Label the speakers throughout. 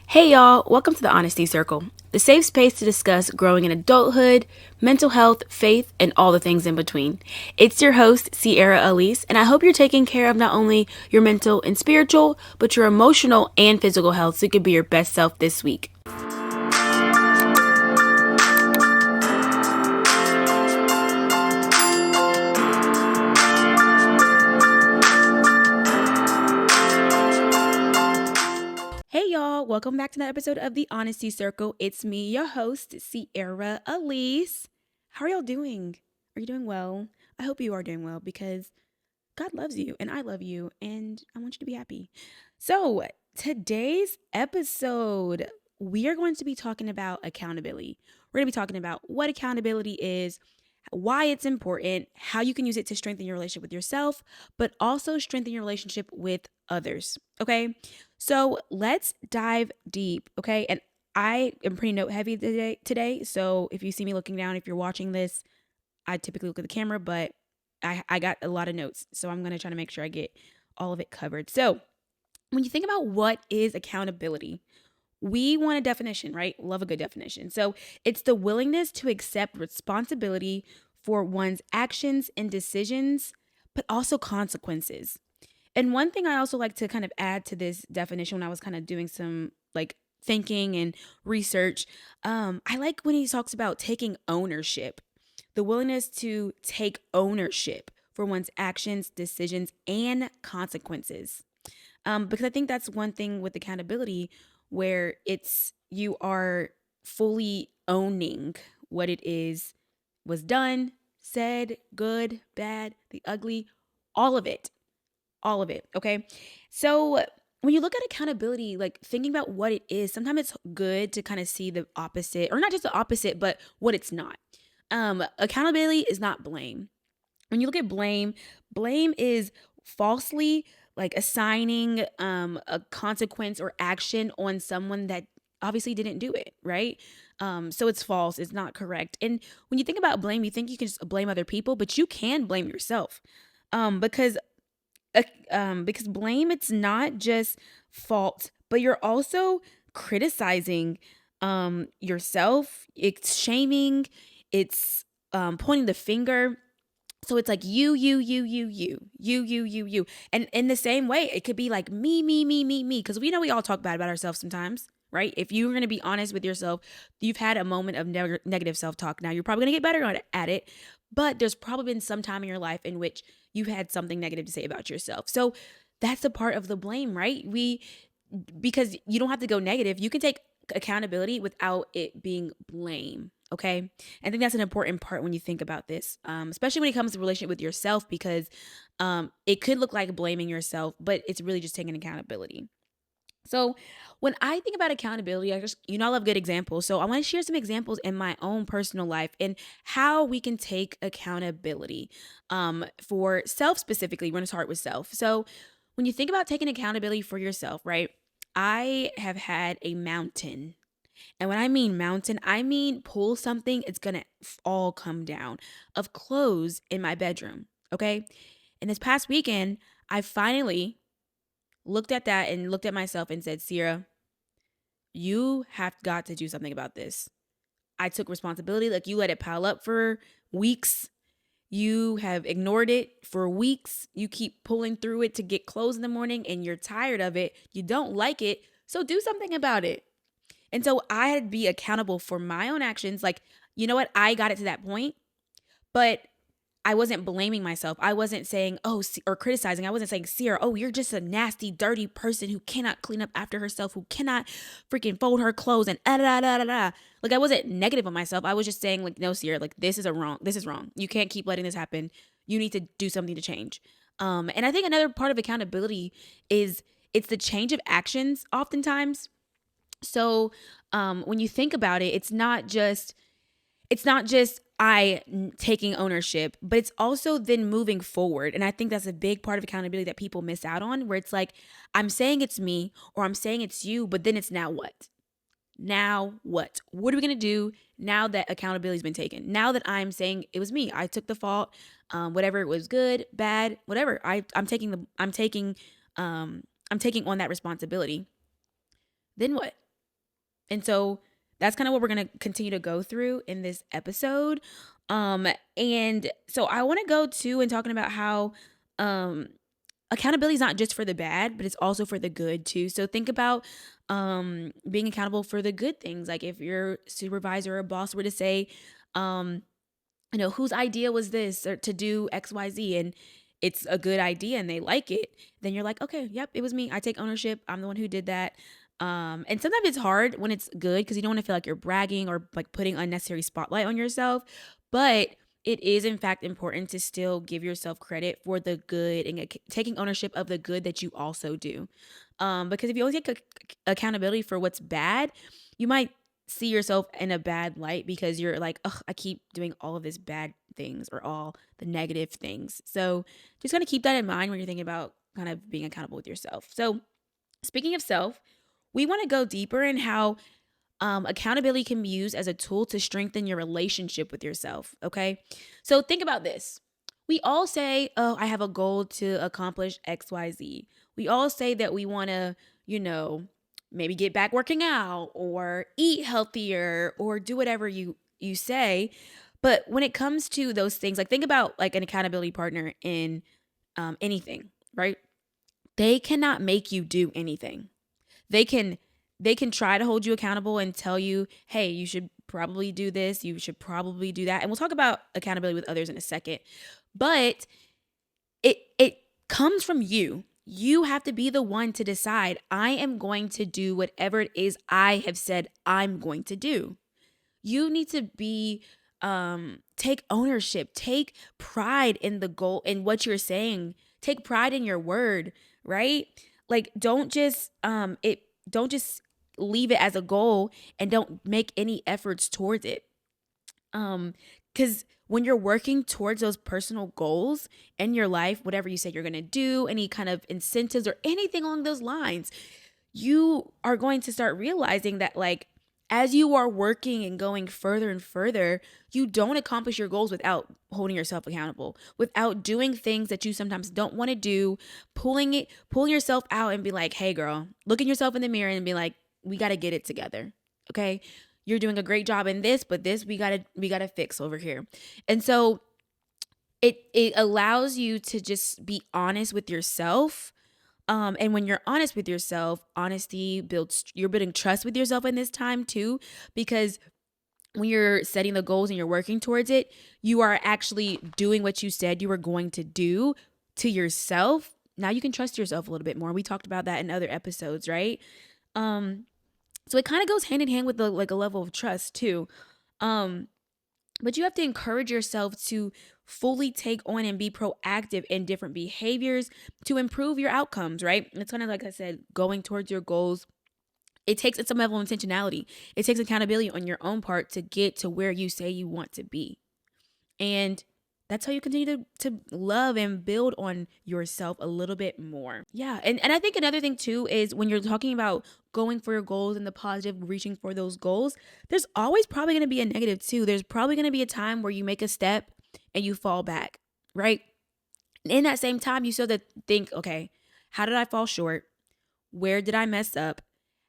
Speaker 1: Hey y'all, welcome to the Honesty Circle, the safe space to discuss growing in adulthood, mental health, faith, and all the things in between. It's your host, Sierra Elise, and I hope you're taking care of not only your mental and spiritual, but your emotional and physical health so you can be your best self this week. Hey y'all, welcome back to another episode of the Honesty Circle. It's me, your host, Sierra Elise. How are y'all doing? Are you doing well? I hope you are doing well because God loves you and I love you and I want you to be happy. So, today's episode, we are going to be talking about accountability. We're going to be talking about what accountability is, why it's important, how you can use it to strengthen your relationship with yourself, but also strengthen your relationship with others. Okay. So let's dive deep. Okay. And I am pretty note heavy today. So if you see me looking down, if you're watching this, I typically look at the camera, but I got a lot of notes. So I'm going to try to make sure I get all of it covered. So when you think about what is accountability, we want a definition, right? Love a good definition. So it's the willingness to accept responsibility for one's actions and decisions, but also consequences. And one thing I also like to kind of add to this definition when I was kind of doing some like thinking and research, I like when he talks about taking ownership, the willingness to take ownership for one's actions, decisions, and consequences. Because I think that's one thing with accountability where it's you are fully owning what it is was done, said, good, bad, the ugly, all of it. All of it. Okay. So when you look at accountability, like thinking about what it is, sometimes it's good to kind of see the opposite, or not just the opposite, but what it's not. Accountability is not blame. When you look at blame, blame is falsely like assigning a consequence or action on someone that obviously didn't do it, right? So it's false, it's not correct. And when you think about blame, you think you can just blame other people, but you can blame yourself. Because because blame, it's not just fault, but you're also criticizing yourself. It's shaming, it's pointing the finger. So it's like you. And in the same way, it could be like me. Because we know we all talk bad about ourselves sometimes, right? If you're going to be honest with yourself, you've had a moment of negative self-talk. Now you're probably going to get better at it, but there's probably been some time in your life in which you've had something negative to say about yourself. So that's a part of the blame, right? Because you don't have to go negative. You can take accountability without it being blame. Okay. I think that's an important part when you think about this, especially when it comes to relationship with yourself, because it could look like blaming yourself, but it's really just taking accountability. So when I think about accountability, I love good examples. So I want to share some examples in my own personal life and how we can take accountability for self specifically. We're going to start with self. So when you think about taking accountability for yourself, right? I have had a mountain. And when I mean mountain, I mean pull something, it's going to all come down of clothes in my bedroom. Okay. And this past weekend, I finally looked at that and looked at myself and said, Sierra, you have got to do something about this. I took responsibility. Like, you let it pile up for weeks. You have ignored it for weeks. You keep pulling through it to get clothes in the morning and you're tired of it. You don't like it. So do something about it. And so I had to be accountable for my own actions. Like, you know what? I got it to that point, but I wasn't blaming myself. I wasn't saying, or criticizing. I wasn't saying, Sierra, you're just a nasty, dirty person who cannot clean up after herself, who cannot freaking fold her clothes and da da da da da. Like, I wasn't negative on myself. I was just saying, like, no, Sierra, like, this is wrong. You can't keep letting this happen. You need to do something to change. And I think another part of accountability is it's the change of actions oftentimes. So when you think about it, it's not just I taking ownership, but it's also then moving forward. And I think that's a big part of accountability that people miss out on, where it's like, I'm saying it's me or I'm saying it's you, but then it's now what? Now what? What are we going to do now that accountability's been taken? Now that I'm saying it was me, I took the fault, whatever it was, good, bad, whatever. I'm taking on that responsibility. Then what? And so that's kind of what we're going to continue to go through in this episode. And so I want to go to and talking about how um accountability is not just for the bad, but it's also for the good too. So think about being accountable for the good things. Like if your supervisor or boss were to say, um, whose idea was this or to do XYZ, and it's a good idea and they like it, then you're like, okay, yep, it was me. I take ownership. I'm the one who did that. And sometimes it's hard when it's good because you don't want to feel like you're bragging or like putting unnecessary spotlight on yourself. But it is in fact important to still give yourself credit for the good and taking ownership of the good that you also do. Because if you only take accountability for what's bad, you might see yourself in a bad light because you're like, oh, I keep doing all of these bad things or all the negative things. So just kind of keep that in mind when you're thinking about kind of being accountable with yourself. So speaking of self, we want to go deeper in how accountability can be used as a tool to strengthen your relationship with yourself. Okay. So think about this. We all say, oh, I have a goal to accomplish XYZ. We all say that we want to, maybe get back working out or eat healthier or do whatever you say. But when it comes to those things, like think about like an accountability partner in anything, right? They cannot make you do anything. They can try to hold you accountable and tell you, hey, you should probably do this, you should probably do that. And we'll talk about accountability with others in a second. But it comes from you. You have to be the one to decide, I am going to do whatever it is I have said I'm going to do. You need to be take ownership, take pride in the goal, in what you're saying, take pride in your word, right? Like don't just leave it as a goal and don't make any efforts towards it. Because when you're working towards those personal goals in your life, whatever you say you're going to do, any kind of incentives or anything along those lines, you are going to start realizing that, like, as you are working and going further and further, you don't accomplish your goals without holding yourself accountable, without doing things that you sometimes don't want to do, pulling yourself out and be like, hey girl, look at yourself in the mirror and be like, we got to get it together. Okay. You're doing a great job in this, but this we gotta fix over here. And so it allows you to just be honest with yourself. And when you're honest with yourself, honesty you're building trust with yourself in this time too, because when you're setting the goals and you're working towards it, you are actually doing what you said you were going to do to yourself. Now you can trust yourself a little bit more. We talked about that in other episodes, right? So it kind of goes hand in hand with a level of trust too. But you have to encourage yourself to fully take on and be proactive in different behaviors to improve your outcomes, right? It's kind of like I said, going towards your goals. It takes some level of intentionality. It takes accountability on your own part to get to where you say you want to be. And that's how you continue to love and build on yourself a little bit more. Yeah. And I think another thing too is when you're talking about going for your goals and the positive, reaching for those goals, there's always probably going to be a negative too. There's probably going to be a time where you make a step and you fall back, right? And in that same time, you still have to think, okay, how did I fall short? Where did I mess up?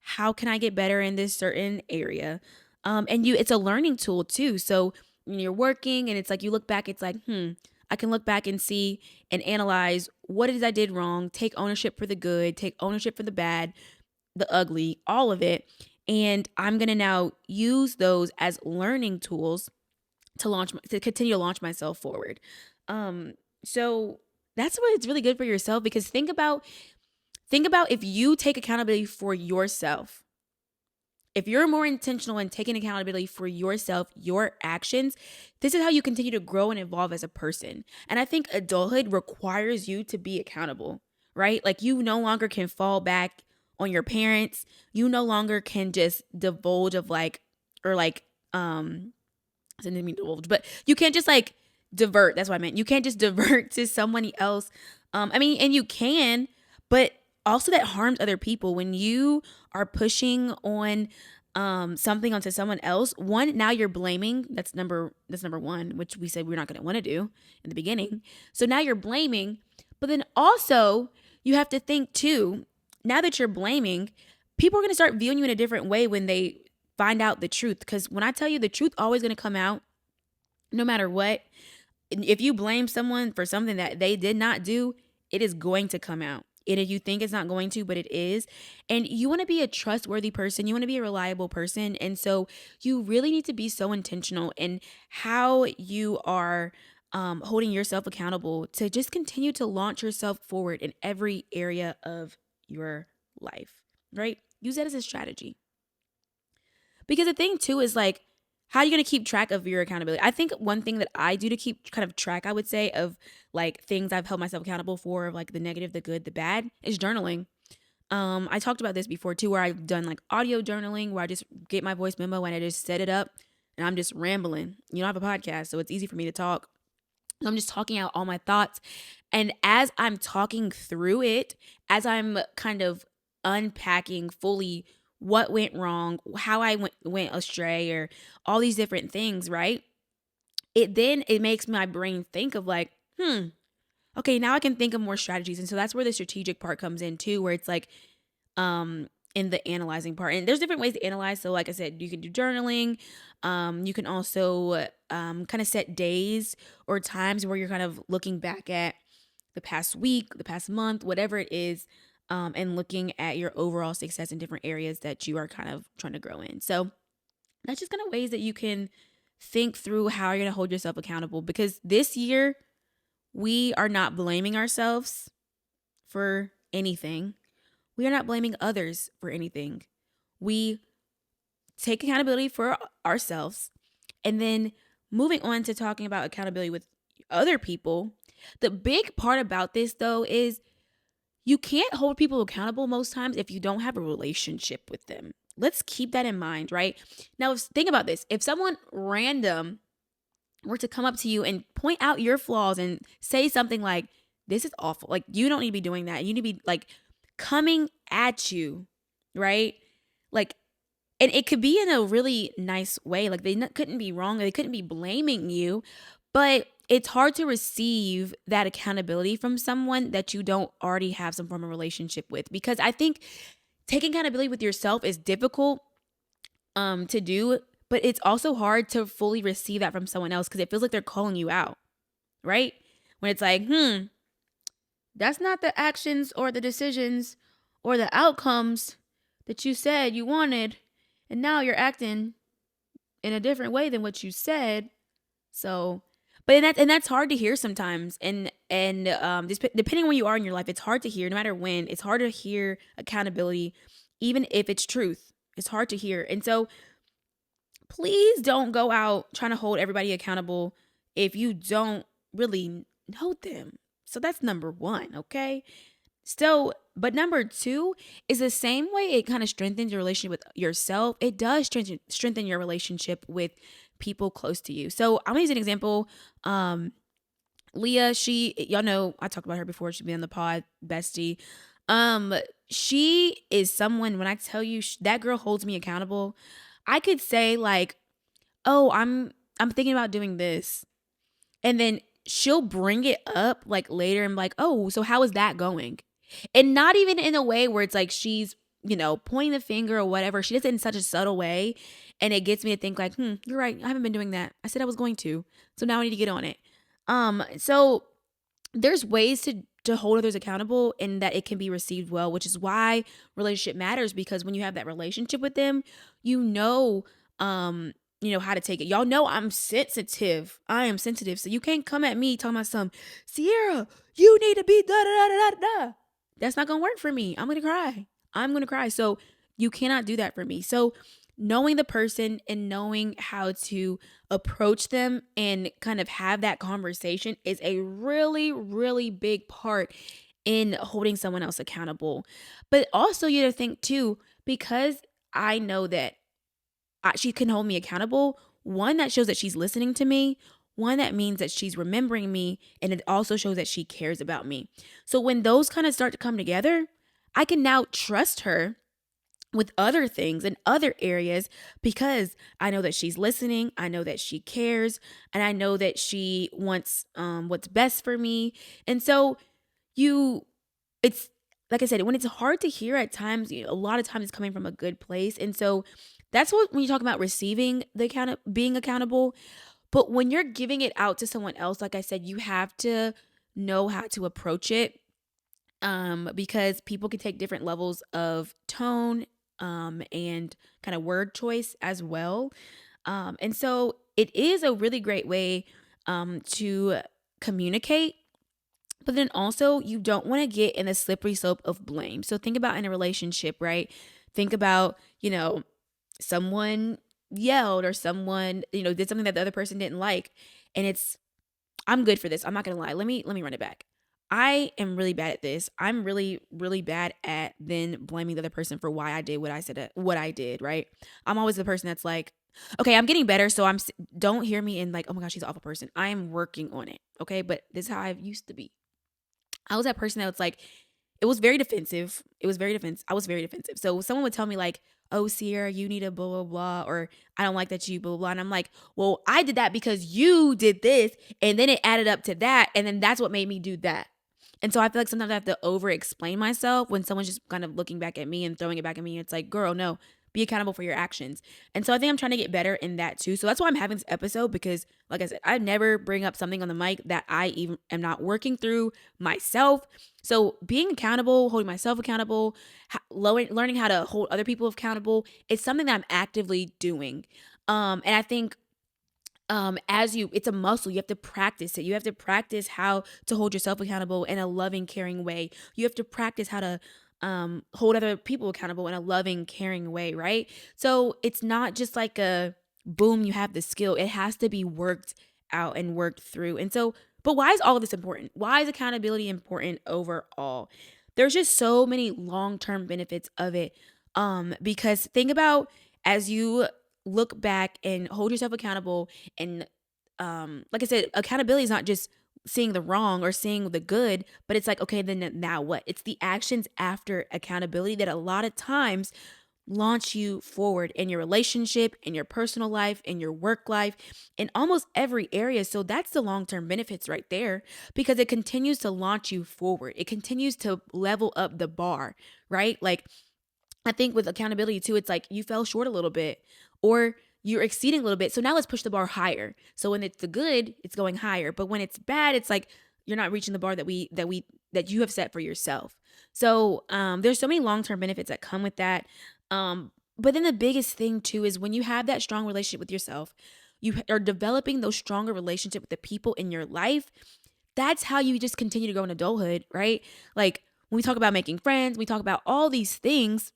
Speaker 1: How can I get better in this certain area? It's a learning tool too. So when you're working and it's like you look back, it's like, I can look back and see and analyze what it is I did wrong, take ownership for the good, take ownership for the bad, the ugly, all of it. And I'm going to now use those as learning tools to continue to launch myself forward. So that's what it's really good for yourself, because think about if you take accountability for yourself. If you're more intentional in taking accountability for yourself, your actions, this is how you continue to grow and evolve as a person. And I think adulthood requires you to be accountable, right? Like you no longer can fall back on your parents. You no longer can just divulge of I didn't mean divulge, but you can't just like divert. That's what I meant. You can't just divert to somebody else. And you can, but also that harms other people. When you are pushing on something onto someone else, now you're blaming. That's number one, which we said we're not going to want to do in the beginning. So now you're blaming, but then also you have to think too, now that you're blaming, people are going to start viewing you in a different way when they find out the truth. Because when I tell you, the truth always going to come out no matter what. If you blame someone for something that they did not do, it is going to come out. And if you think it's not going to, but it is. And you want to be a trustworthy person. You want to be a reliable person. And so you really need to be so intentional in how you are holding yourself accountable to just continue to launch yourself forward in every area of your life, right? Use that as a strategy. Because the thing too is like, how are you going to keep track of your accountability? I think one thing that I do to keep kind of track, I would say, of like things I've held myself accountable for, of like the negative, the good, the bad, is journaling. I talked about this before too, where I've done like audio journaling, where I just get my voice memo and I just set it up and I'm just rambling. You know, I have a podcast, so it's easy for me to talk. So I'm just talking out all my thoughts. And as I'm talking through it, as I'm kind of unpacking fully what went wrong, how I went astray, or all these different things, right? It makes my brain think of like, okay, now I can think of more strategies. And so that's where the strategic part comes in too, where it's like, in the analyzing part. And there's different ways to analyze. So like I said, you can do journaling. You can also kind of set days or times where you're kind of looking back at the past week, the past month, whatever it is, and looking at your overall success in different areas that you are kind of trying to grow in. So that's just kind of ways that you can think through how you're going to hold yourself accountable, because this year we are not blaming ourselves for anything. We are not blaming others for anything. We take accountability for ourselves. And then moving on to talking about accountability with other people, the big part about this though is you can't hold people accountable most times if you don't have a relationship with them. Let's keep that in mind, right? Now, think about this. If someone random were to come up to you and point out your flaws and say something like, this is awful, like you don't need to be doing that. You need to be like coming at you, right? Like, and it could be in a really nice way. Like couldn't be wrong. They couldn't be blaming you, but it's hard to receive that accountability from someone that you don't already have some form of relationship with. Because I think taking accountability with yourself is difficult to do, but it's also hard to fully receive that from someone else because it feels like they're calling you out, right? When it's like, that's not the actions or the decisions or the outcomes that you said you wanted, and now you're acting in a different way than what you said. So, that's hard to hear sometimes, and just depending on where you are in your life, it's hard to hear. No matter when, it's hard to hear accountability, even if it's truth. It's hard to hear, and so please don't go out trying to hold everybody accountable if you don't really know them. So that's number one, okay? So, but number two is the same way it kind of strengthens your relationship with yourself. It does strengthen your relationship with people close to you. So I'm gonna use an example. Leah, y'all know I talked about her before. She's been on the pod, bestie. She is someone, when I tell you that girl holds me accountable, I could say like, oh, I'm thinking about doing this. And then she'll bring it up like later and like, oh, so how is that going? And not even in a way where it's like she's, pointing the finger or whatever. She does it in such a subtle way. And it gets me to think like, you're right. I haven't been doing that. I said I was going to. So now I need to get on it. So there's ways to hold others accountable and that it can be received well, which is why relationship matters, because when you have that relationship with them, how to take it. Y'all know I'm sensitive. I am sensitive. So you can't come at me talking about some, Sierra, you need to be da da da da da. That's not going to work for me. I'm going to cry. So you cannot do that for me. So knowing the person and knowing how to approach them and kind of have that conversation is a really, really big part in holding someone else accountable. But also you have to think too, because I know that she can hold me accountable. One, that shows that she's listening to me. One, that means that she's remembering me. And it also shows that she cares about me. So when those kind of start to come together, I can now trust her with other things in other areas because I know that she's listening. I know that she cares. And I know that she wants what's best for me. And so it's like I said, when it's hard to hear at times, a lot of times it's coming from a good place. And so that's what, when you talk about receiving the being accountable, but when you're giving it out to someone else, like I said, you have to know how to approach it, because people can take different levels of tone, and kind of word choice as well. And so it is a really great way, to communicate, but then also you don't want to get in the slippery slope of blame. So think about in a relationship, right? Think about, someone yelled, or someone, did something that the other person didn't like. And I'm good for this. I'm not gonna lie. Let me run it back. I am really bad at this. I'm really, really bad at then blaming the other person for why I did what I said, what I did, right? I'm always the person that's like, okay, I'm getting better, so don't hear me in like, oh my gosh, she's an awful person. I am working on it, okay? But this is how I used to be. I was that person that was like, it was very defensive. It was very defensive. I was very defensive. So someone would tell me like, oh, Sierra, you need a blah, blah, blah, or I don't like that you blah, blah, blah. And I'm like, well, I did that because you did this. And then it added up to that. And then that's what made me do that. And so I feel like sometimes I have to over explain myself when someone's just kind of looking back at me and throwing it back at me. It's like, girl, no, be accountable for your actions. And so I think I'm trying to get better in that too. So that's why I'm having this episode, because like I said, I never bring up something on the mic that I even am not working through myself. So being accountable, holding myself accountable, learning how to hold other people accountable, it's something that I'm actively doing. And I think, it's a muscle. You have to practice it. You have to practice how to hold yourself accountable in a loving, caring way. You have to practice how to hold other people accountable in a loving, caring way, right? So it's not just like a boom, you have the skill. It has to be worked out and worked through. And so, but why is all of this important? Why is accountability important overall? There's just so many long-term benefits of it. Because think about, as you look back and hold yourself accountable, and like I said, accountability is not just seeing the wrong or seeing the good, but it's like, okay, then now what? It's the actions after accountability that a lot of times launch you forward in your relationship, in your personal life, in your work life, in almost every area. So that's the long-term benefits right there, because it continues to launch you forward. It continues to level up the bar, right? Like, I think with accountability too, it's like you fell short a little bit, or you're exceeding a little bit. So now let's push the bar higher. So when it's the good, it's going higher. But when it's bad, it's like you're not reaching the bar that you have set for yourself. So there's so many long-term benefits that come with that. But then the biggest thing too is when you have that strong relationship with yourself, you are developing those stronger relationships with the people in your life. That's how you just continue to grow in adulthood, right? Like when we talk about making friends, we talk about all these things.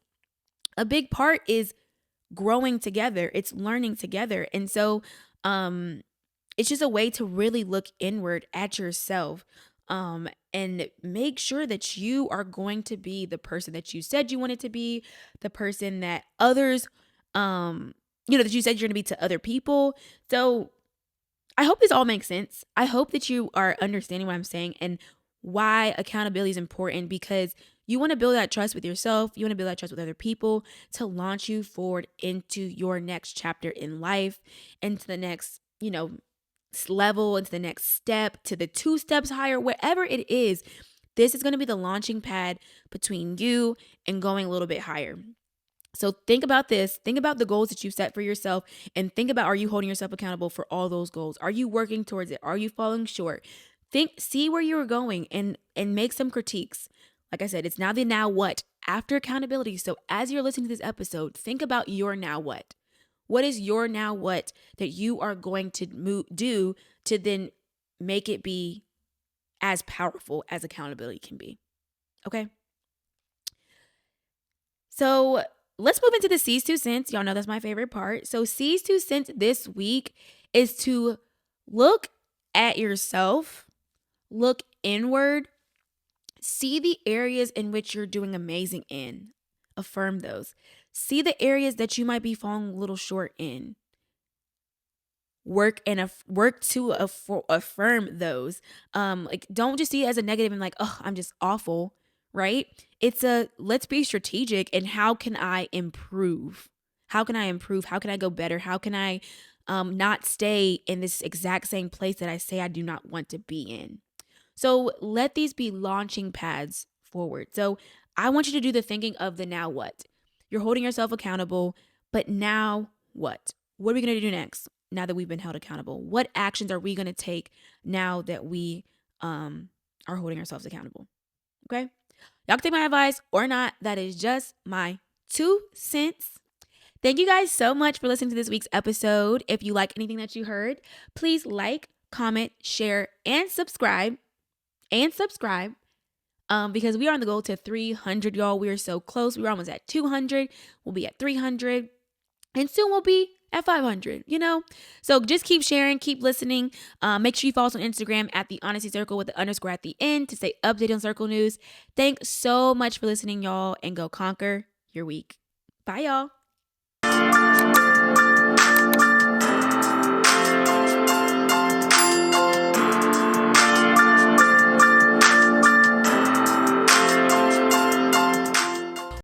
Speaker 1: A big part is growing together. It's learning together. And so it's just a way to really look inward at yourself, and make sure that you are going to be the person that you said you wanted to be, the person that others that you said you're going to be to other people. So I hope this all makes sense. I hope that you are understanding what I'm saying and why accountability is important, because you want to build that trust with yourself. You want to build that trust with other people to launch you forward into your next chapter in life, into the next, level, into the next step, to the 2 steps higher, whatever it is. This is going to be the launching pad between you and going a little bit higher. So think about this. Think about the goals that you set for yourself, and think about, are you holding yourself accountable for all those goals? Are you working towards it? Are you falling short? See where you are going, and make some critiques. Like I said, it's now the now what after accountability. So as you're listening to this episode, think about your now what. What is your now what that you are going to do to then make it be as powerful as accountability can be? Okay. So let's move into the C's 2 cents. Y'all know that's my favorite part. So C's 2 cents this week is to look at yourself, look inward, see the areas in which you're doing amazing in. Affirm those. See the areas that you might be falling a little short in. Work to affirm those. Like, don't just see it as a negative and like, oh, I'm just awful, right? It's let's be strategic, and how can I improve? How can I improve? How can I go better? How can I not stay in this exact same place that I say I do not want to be in? So let these be launching pads forward. So I want you to do the thinking of the now what. You're holding yourself accountable, but now what? What are we going to do next now that we've been held accountable? What actions are we going to take now that we are holding ourselves accountable? Okay? Y'all can take my advice or not. That is just my 2 cents. Thank you guys so much for listening to this week's episode. If you like anything that you heard, please like, comment, share, and subscribe. Because we are on the goal to 300, y'all. We are so close. We were almost at 200. We'll be at 300. And soon we'll be at 500, So just keep sharing, keep listening. Make sure you follow us on Instagram at the Honesty Circle with the underscore at the end to stay updated on Circle News. Thanks so much for listening, y'all, and go conquer your week. Bye, y'all.